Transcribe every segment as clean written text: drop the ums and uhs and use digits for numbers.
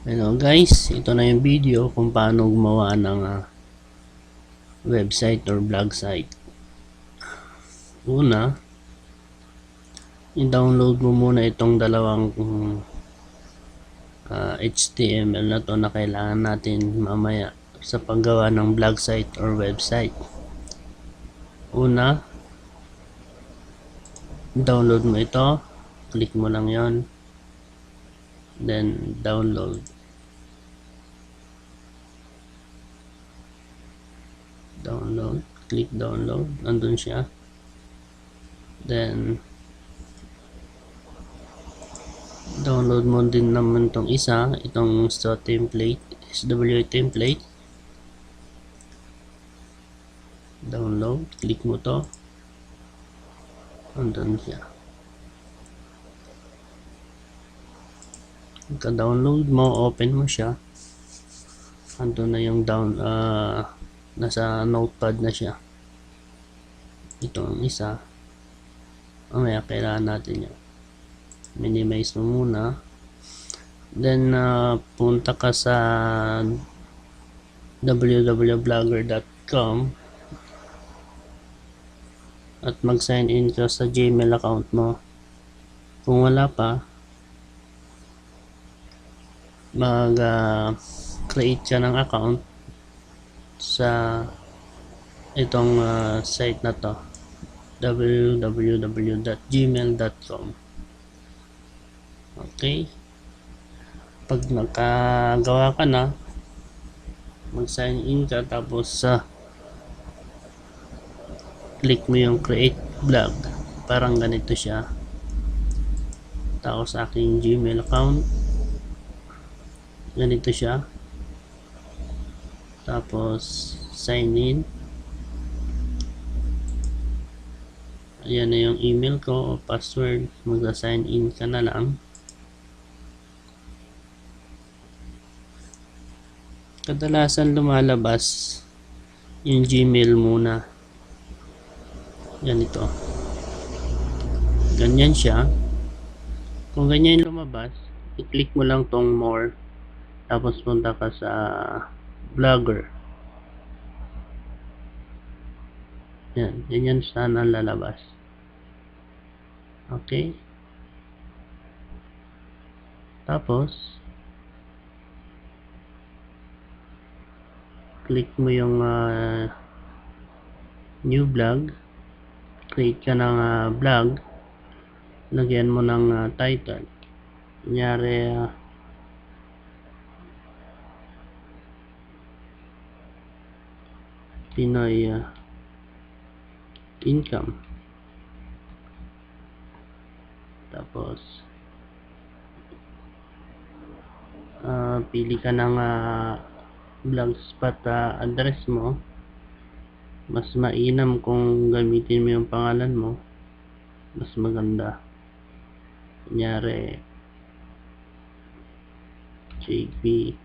Hello guys, ito na yung video kung paano gumawa ng website or blog site. Una, i-download mo muna itong dalawang HTML na to na kailangan natin mamaya sa paggawa ng blog site or website. Una, download mo ito, click mo lang yon, then download. Click download, nandun siya. Then download mo din naman itong isa, itong SW template. Download, click mo to, andun siya. Pagka-download mo, open mo siya, andun na yung nasa notepad na siya. Ito ang isa, mamaya kailangan natin yan. Minimize mo muna, then punta ka sa www.blogger.com at mag-sign in ka sa Gmail account mo. Kung wala pa, mag-create ka ng account sa itong site na to, www.gmail.com. Okay, pag nakagawa ka na, mag-sign in ka, tapos click mo yung create blog. Parang ganito siya. Tapos sa aking Gmail account, ganito siya. Tapos sign in, ayan na yung email ko o password, mag-sign in ka na lang. Kadalasan lumalabas yung Gmail muna, ganito, ganyan siya. Kung ganyan lumabas, i-click mo lang tong more, tapos punta ka sa Blogger. Yan, ganyan sana lalabas. Okay, tapos click mo yung new blog, create ka ng blog, lagyan mo ng title, kunyari Pinoy income. Tapos pili ka ng blogspot address mo. Mas mainam kung gamitin mo yung pangalan mo, mas maganda. Kunyari JP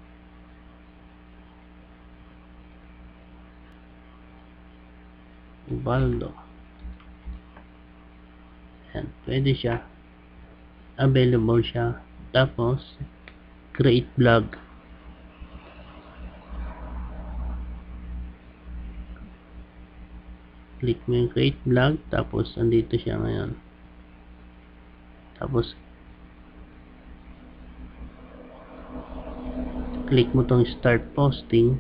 Ubaldo. Yan, pwede siya, available siya. Tapos create blog, click mo yung create blog, tapos andito siya ngayon. Tapos click mo tong start posting,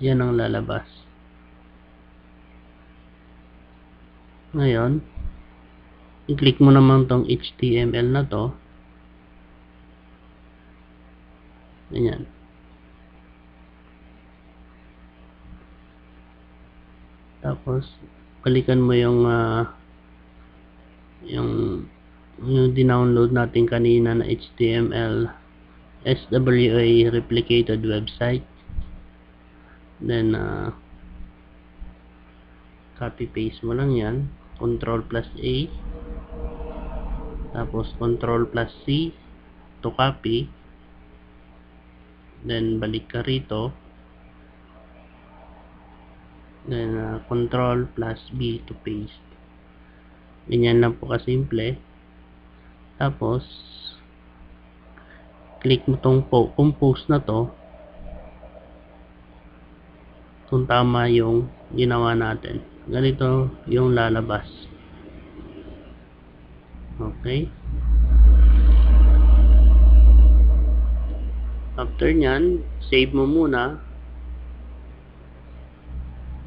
yan ang lalabas. Ngayon, i-click mo naman tong HTML na to, ganyan. Tapos balikan mo yung dinownload natin kanina na HTML SWA replicated website, then copy paste mo lang yan, Ctrl plus A, tapos Ctrl plus C to copy, then balik ka rito, then Ctrl plus B to paste. Ganyan lang po kasimple. Tapos click mo tong compose na to kung tama yung ginawa natin. Ganito yung lalabas. Okay. After nyan, save mo muna.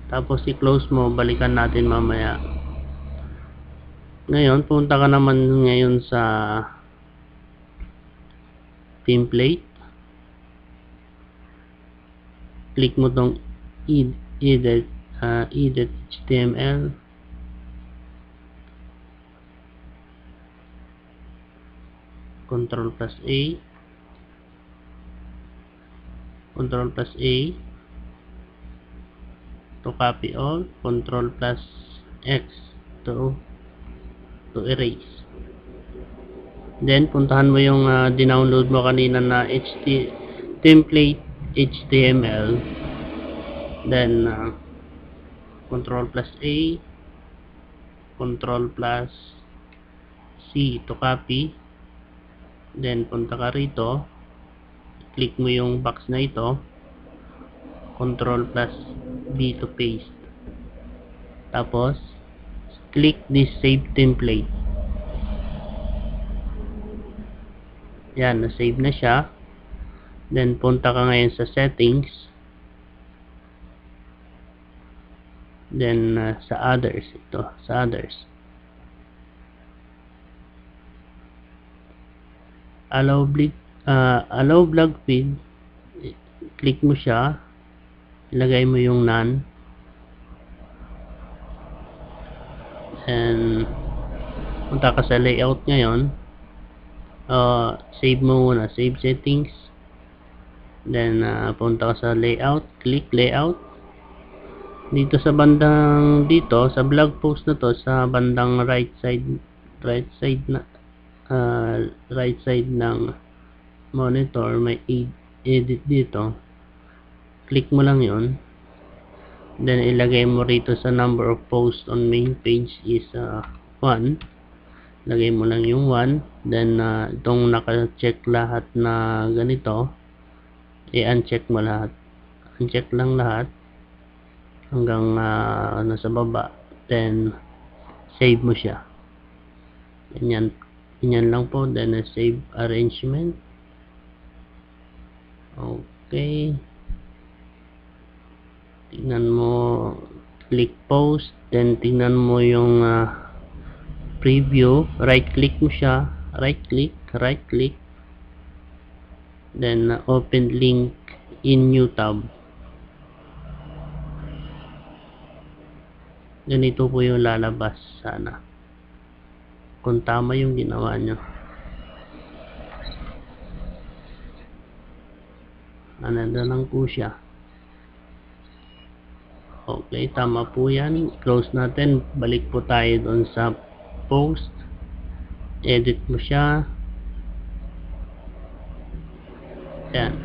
Tapos i-close mo, balikan natin mamaya. Ngayon, punta ka naman ngayon sa template. Click mo tong edit HTML. Control plus A. Control plus A. To copy all. Control plus X to erase. Then puntahan mo yung dinownload mo kanina na template HTML. Then Control plus A, Control plus C to copy. Then punta ka rito, click mo yung box na ito, Control plus B to paste. Tapos click this save template. Yan, na-save na siya. Then punta ka ngayon sa settings. Then sa others, ito, sa others. Allow blog feed. Click mo siya. Ilagay mo yung none. And punta ka sa layout ngayon. Save mo muna, save settings. Then punta ka sa layout, click layout. Dito sa bandang dito sa blog post na to, sa bandang right side ng monitor, may edit dito. Click mo lang yon. Then ilagay mo rito sa number of posts on main page is 1. Lagay mo lang yung 1. Then itong naka-check lahat na ganito, i-uncheck mo lahat. Uncheck lang lahat hanggang nasa baba. Then save mo siya. Ganyan lang po. Then save arrangement. Okay. Tingnan mo, click post. Then tingnan mo yung preview. Right click mo siya. Right click. Then open link in new tab. Ganito po yung lalabas sana. Kung tama yung ginawa nyo. Ano lang po siya. Okay, tama po yan. Close natin. Balik po tayo doon sa post. Edit mo siya. Yan.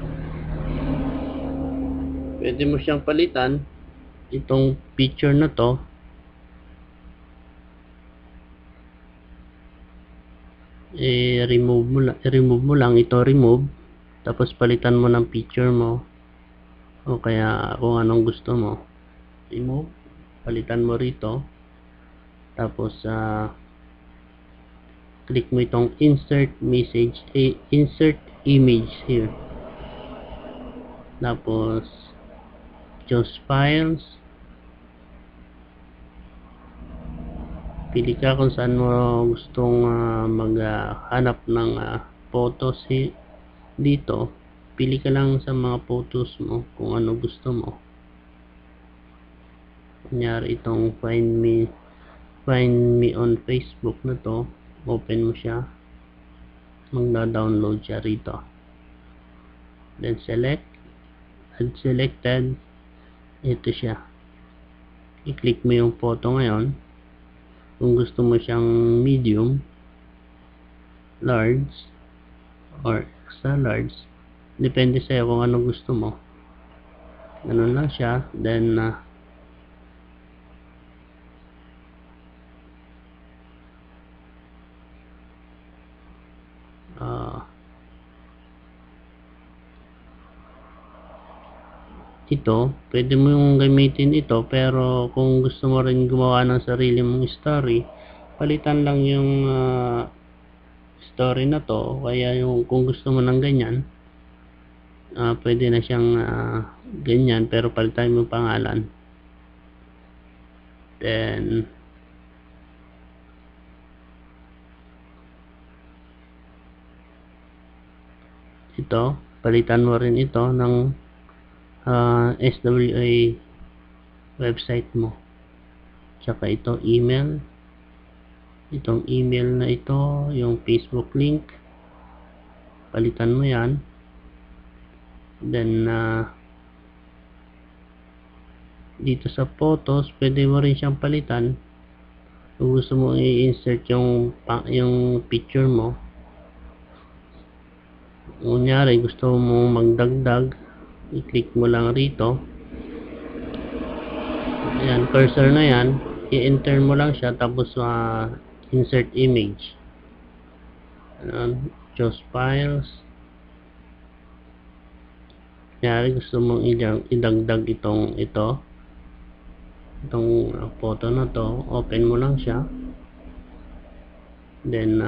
Pwede mo siyang palitan. Itong picture na to. remove mo lang ito, remove. Tapos palitan mo ng picture mo. O kaya kung anong gusto mo. Remove. Palitan mo rito. Tapos click mo itong insert image here. Tapos choose files. Pili ka kung saan mo gustong maghanap ng photos dito. Pili ka lang sa mga photos mo kung ano gusto mo. Kunyari itong find me on Facebook na to, open mo siya, magda-download siya rito. Then select, add selected, ito siya. I-click mo yung photo ngayon. Kung gusto mo siyang medium, large, or extra large, depende sa'yo kung ano gusto mo. Ganun lang siya. Then ito, pwede mo yung gamitin ito, pero kung gusto mo rin gumawa ng sarili mong story, palitan lang yung story na to, kaya yung kung gusto mo ng ganyan, pwede na siyang ganyan, pero palitan mo yung pangalan. Then ito, palitan mo rin ito ng SWA website mo. Tsaka ito, email. Itong email na ito, yung Facebook link, palitan mo yan. Then dito sa photos, pwede mo rin siyang palitan. Kung gusto mo i-insert yung picture mo, kunyari gusto mo magdagdag, i-click mo lang rito. Ayan, cursor na yan, i-enter mo lang siya, tapos insert image. Choose files. Kunyari gusto mong idagdag itong photo na to, open mo lang siya. Then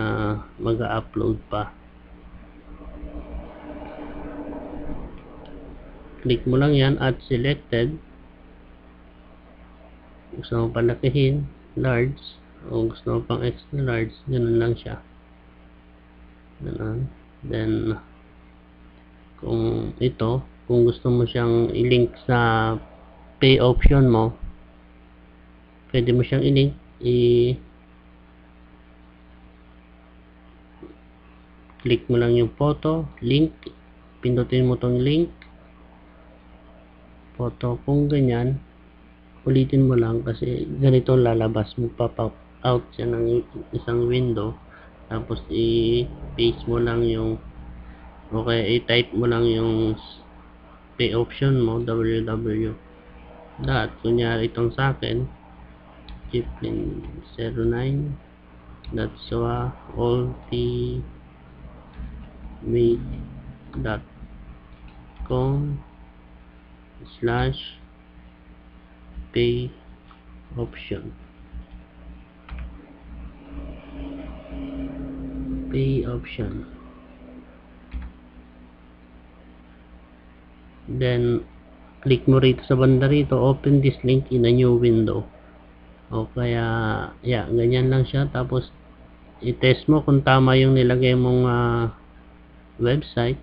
mag-upload pa. Click mo lang yan at selected. Gusto mo palakihin, large, o gusto mo pang extra large, ganun lang siya. Ganun. Then kung gusto mo siyang i-link sa pay option mo, pwede mo siyang i-link, click mo lang yung photo, link, pindutin mo tong link, photo, kung ganyan, ulitin mo lang kasi ganito lalabas, pop out siya ng isang window, tapos i-paste mo lang yung, okay, i-type mo lang yung pay option mo, www. Kunyari itong sa akin, Chiplin09.allteamate.com/pay option. Then click mo rito sa banda rito, open this link in a new window. O kaya, ganyan lang siya. Tapos i-test mo kung tama yung nilagay mong website.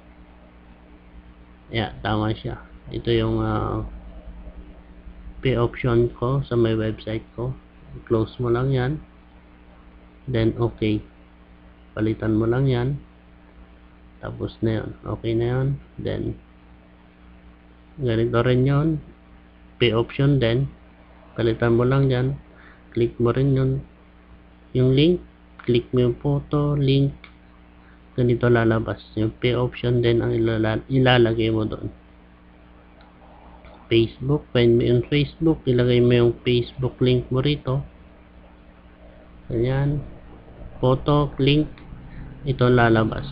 Tama siya. Ito yung pay option ko sa may website ko. Close mo lang yan. Then okay. Palitan mo lang yan. Tapos na yun. Okay na yun. Then ganito rin yun. Pay option din. Palitan mo lang yan. Click mo rin yun. Yung link. Click mo yung photo, link. Ganito lalabas. Yung pay option din ang ilalagay mo doon. Facebook, find mo yung Facebook, ilagay mo yung Facebook link mo rito. Ganyan. Photo, link, ito lalabas.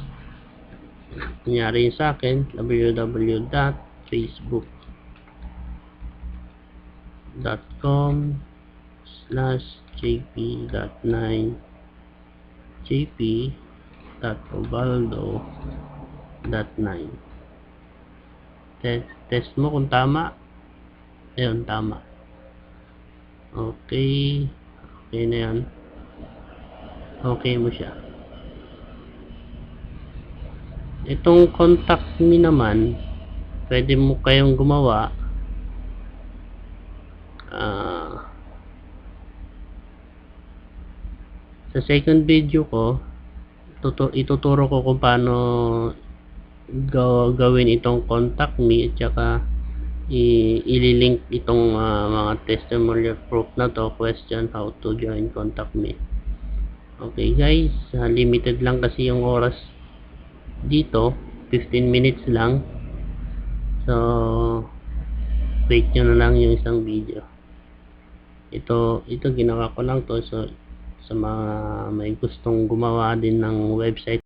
Kunyari sa akin, www.facebook.com/jp.9jp.ubaldo.9. Test mo kung tama. Ayun, tama. Okay. Okay na yan. Okay mo siya. Itong contact me naman, pwede mo kayong gumawa. Sa second video ko, ituturo ko kung paano gawin itong contact me, at saka ililink itong mga testimonial proof na to, question how to join contact me. Okay guys, limited lang kasi yung oras dito, 15 minutes lang. So wait nyo na lang yung isang video. Ito ginawa ko lang to, so sa mga may gustong gumawa din ng website